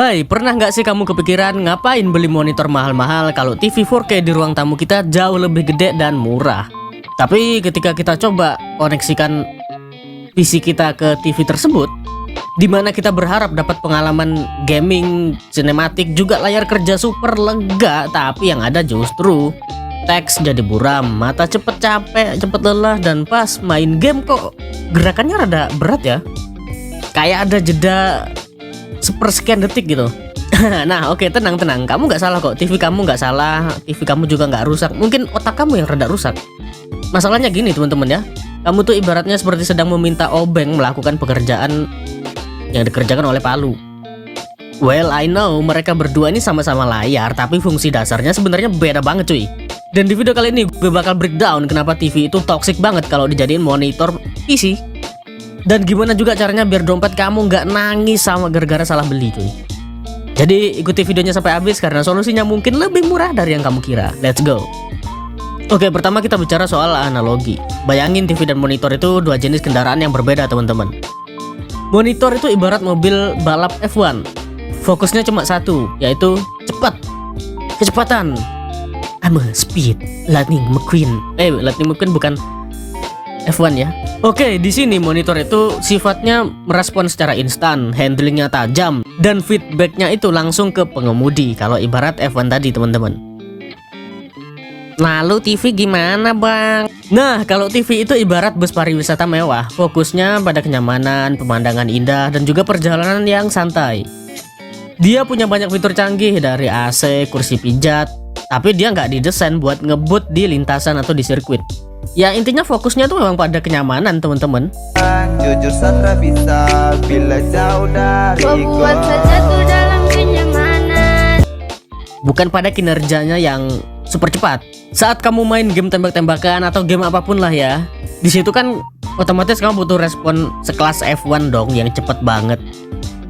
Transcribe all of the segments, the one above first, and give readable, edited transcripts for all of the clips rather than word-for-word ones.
Hai, pernah nggak sih kamu kepikiran ngapain beli monitor mahal-mahal kalau TV 4K di ruang tamu kita jauh lebih gede dan murah? Tapi ketika kita coba koneksikan PC kita ke TV tersebut, di mana kita berharap dapat pengalaman gaming, sinematik, juga layar kerja super lega, tapi yang ada justru teks jadi buram, mata cepet capek, cepet lelah, dan pas main game kok gerakannya rada berat ya. Kayak ada jeda sepersekian detik gitu. Nah oke, tenang, kamu nggak salah kok. TV kamu nggak salah, TV kamu juga nggak rusak. Mungkin otak kamu yang rada rusak. Masalahnya gini teman-teman ya, kamu tuh ibaratnya seperti sedang meminta obeng melakukan pekerjaan yang dikerjakan oleh palu. Well, I know mereka berdua ini sama-sama layar, tapi fungsi dasarnya sebenarnya beda banget cuy. Dan di video kali ini gue bakal breakdown kenapa TV itu toxic banget kalau dijadiin monitor PC. Dan gimana juga caranya biar dompet kamu nggak nangis sama gara-gara salah beli cuy. Jadi ikuti videonya sampai habis karena solusinya mungkin lebih murah dari yang kamu kira. Let's go. Oke, pertama kita bicara soal analogi. Bayangin TV dan monitor itu dua jenis kendaraan yang berbeda teman-teman. Monitor itu ibarat mobil balap F1. Fokusnya cuma satu, yaitu cepat. Kecepatan. I'm a speed Lightning McQueen. Lightning McQueen bukan F1 ya. Oke, di sini monitor itu sifatnya merespon secara instan, handlingnya tajam, dan feedbacknya itu langsung ke pengemudi. Kalau ibarat F1 tadi teman-teman. Lalu TV gimana bang? Nah, kalau TV itu ibarat bus pariwisata mewah, fokusnya pada kenyamanan, pemandangan indah, dan juga perjalanan yang santai. Dia punya banyak fitur canggih dari AC, kursi pijat, tapi dia nggak didesain buat ngebut di lintasan atau di sirkuit. Ya intinya fokusnya tuh memang pada kenyamanan teman-teman. Jujur Sandra bisa bila jauh dari buat saja tuh dalam kenyamanan. Bukan pada kinerjanya yang super cepat. Saat kamu main game tembak-tembakan atau game apapun lah ya, di situ kan otomatis kamu butuh respon sekelas F1 dong yang cepet banget.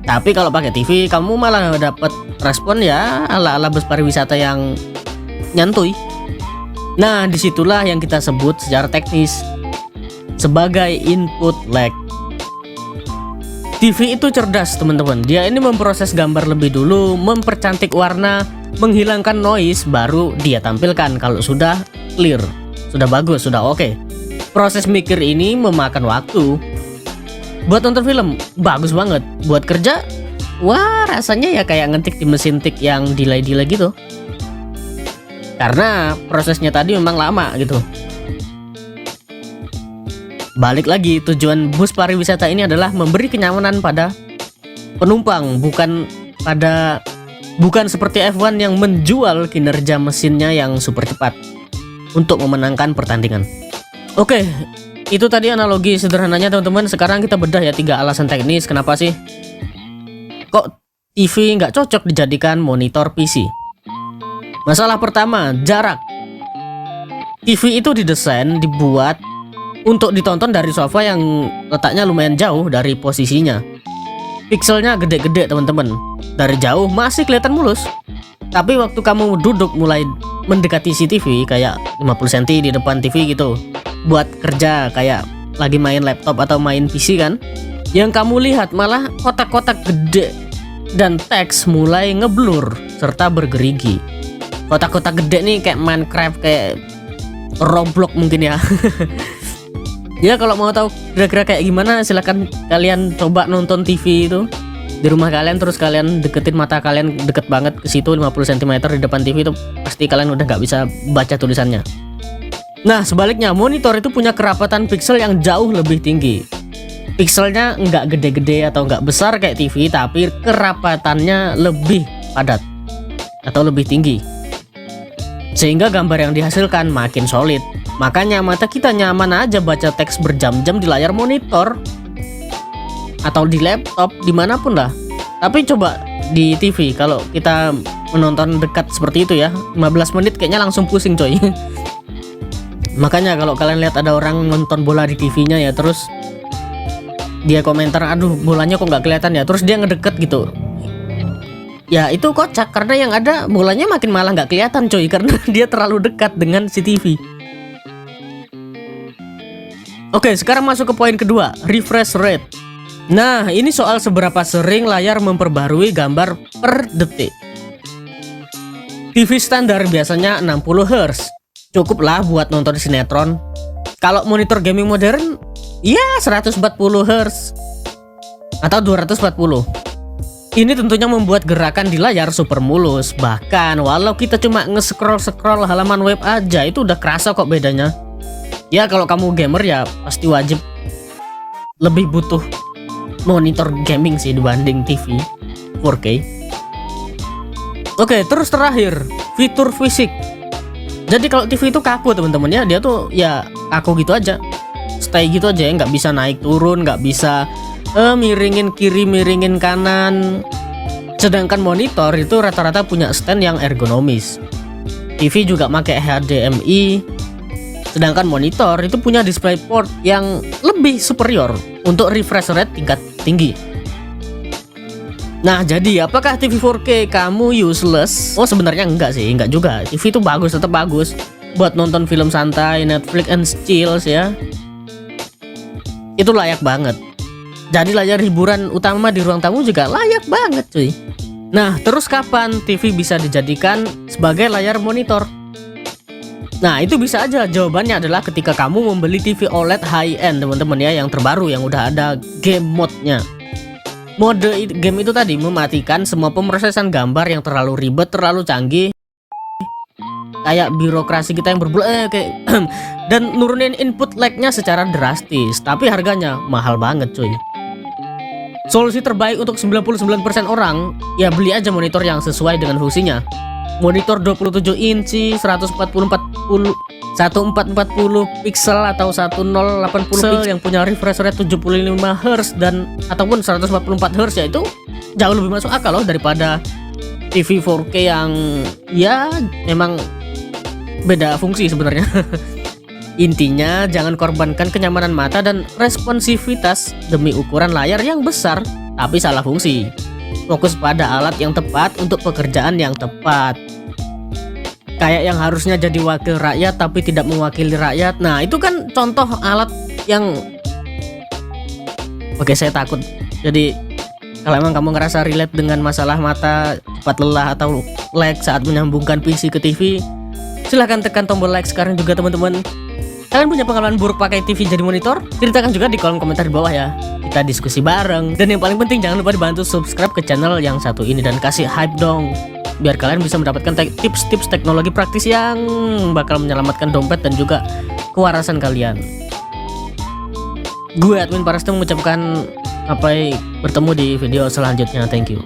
Tapi kalau pakai TV kamu malah dapat respon ya ala-ala bus pariwisata yang nyantuy. Nah, disitulah yang kita sebut secara teknis sebagai input lag. TV itu cerdas teman-teman. Dia ini memproses gambar lebih dulu, mempercantik warna, menghilangkan noise, baru dia tampilkan kalau sudah clear, sudah bagus, sudah oke. Proses mikir ini memakan waktu. Buat nonton film, bagus banget. Buat kerja, wah rasanya ya kayak ngetik di mesin tik yang delay-delay gitu. Karena prosesnya tadi memang lama gitu. Balik lagi, tujuan bus pariwisata ini adalah memberi kenyamanan pada penumpang, bukan seperti F1 yang menjual kinerja mesinnya yang super cepat untuk memenangkan pertandingan. Oke, itu tadi analogi sederhananya teman-teman. Sekarang kita bedah ya 3 alasan teknis kenapa sih kok TV nggak cocok dijadikan monitor PC. Masalah pertama, jarak. TV itu dibuat untuk ditonton dari sofa yang letaknya lumayan jauh dari posisinya. Pixelnya gede-gede teman-teman. Dari jauh masih kelihatan mulus. Tapi waktu kamu duduk mulai mendekati si TV kayak 50 cm di depan TV gitu, buat kerja kayak lagi main laptop atau main PC kan, yang kamu lihat malah kotak-kotak gede dan teks mulai ngeblur serta bergerigi. Kotak-kotak gede nih kayak Minecraft, kayak Roblox mungkin ya. Ya kalau mau tahu kira-kira kayak gimana, silahkan kalian coba nonton TV itu di rumah kalian, terus kalian deketin mata kalian deket banget ke situ 50 cm di depan TV itu, pasti kalian udah nggak bisa baca tulisannya. Nah sebaliknya, monitor itu punya kerapatan pixel yang jauh lebih tinggi. Pixelnya nggak gede-gede atau nggak besar kayak TV, tapi kerapatannya lebih padat atau lebih tinggi, sehingga gambar yang dihasilkan makin solid. Makanya mata kita nyaman aja baca teks berjam-jam di layar monitor atau di laptop, dimanapun lah. Tapi coba di TV, kalau kita menonton dekat seperti itu ya, 15 menit kayaknya langsung pusing coy. Makanya kalau kalian lihat ada orang nonton bola di TV-nya ya, terus dia komentar, aduh bolanya kok nggak kelihatan ya, terus dia ngedeket gitu, ya itu kocak, karena yang ada bolanya makin malah nggak kelihatan coy, karena dia terlalu dekat dengan si TV. Oke, sekarang masuk ke poin kedua, refresh rate. Nah, ini soal seberapa sering layar memperbarui gambar per detik. TV standar biasanya 60 Hz. Cukuplah buat nonton sinetron. Kalau monitor gaming modern, ya 140 Hz atau 240. Ini tentunya membuat gerakan di layar super mulus. Bahkan walau kita cuma nge-scroll halaman web aja, itu udah kerasa kok bedanya. Ya kalau kamu gamer ya pasti wajib lebih butuh monitor gaming sih dibanding TV 4K. Oke, terus terakhir, fitur fisik. Jadi kalau TV itu kaku teman-teman ya, dia tuh ya kaku gitu aja, stay gitu aja ya, nggak bisa naik turun, nggak bisa miringin kiri, miringin kanan. Sedangkan monitor itu rata-rata punya stand yang ergonomis. TV juga pakai HDMI. Sedangkan monitor itu punya DisplayPort yang lebih superior untuk refresh rate tingkat tinggi. Nah, jadi apakah TV 4K kamu useless? Oh, sebenarnya enggak sih, enggak juga. TV itu bagus, tetap bagus buat nonton film santai, Netflix and chills ya. Itu layak banget. Jadi layar hiburan utama di ruang tamu juga layak banget cuy. Nah, terus kapan TV bisa dijadikan sebagai layar monitor? Nah, itu bisa aja. Jawabannya adalah ketika kamu membeli TV OLED high-end teman-teman ya, yang terbaru, yang udah ada game mode-nya. Mode game itu tadi mematikan semua pemrosesan gambar yang terlalu ribet, terlalu canggih, kayak birokrasi kita yang berbulan kayak dan nurunin input lag-nya secara drastis, tapi harganya mahal banget cuy. Solusi terbaik untuk 99% orang, ya beli aja monitor yang sesuai dengan fungsinya. Monitor 27 inci 1440 pixel atau 1080 pixel yang punya refresh rate 75 Hz dan ataupun 144 Hz, ya itu jauh lebih masuk akal loh daripada TV 4K yang ya memang beda fungsi sebenarnya. Intinya jangan korbankan kenyamanan mata dan responsivitas demi ukuran layar yang besar tapi salah fungsi. Fokus pada alat yang tepat untuk pekerjaan yang tepat. Kayak yang harusnya jadi wakil rakyat tapi tidak mewakili rakyat. Nah, itu kan contoh alat yang oke, saya takut. Jadi kalau emang kamu ngerasa relate dengan masalah mata, cepat lelah atau lag saat menyambungkan PC ke TV, silahkan tekan tombol like sekarang juga teman-teman. Kalian punya pengalaman buruk pakai TV jadi monitor? Ceritakan juga di kolom komentar di bawah ya. Kita diskusi bareng. Dan yang paling penting jangan lupa dibantu subscribe ke channel yang satu ini dan kasih hype dong, biar kalian bisa mendapatkan tips-tips teknologi praktis yang bakal menyelamatkan dompet dan juga kewarasan kalian. Gue admin Paraste mengucapkan sampai bertemu di video selanjutnya. Thank you.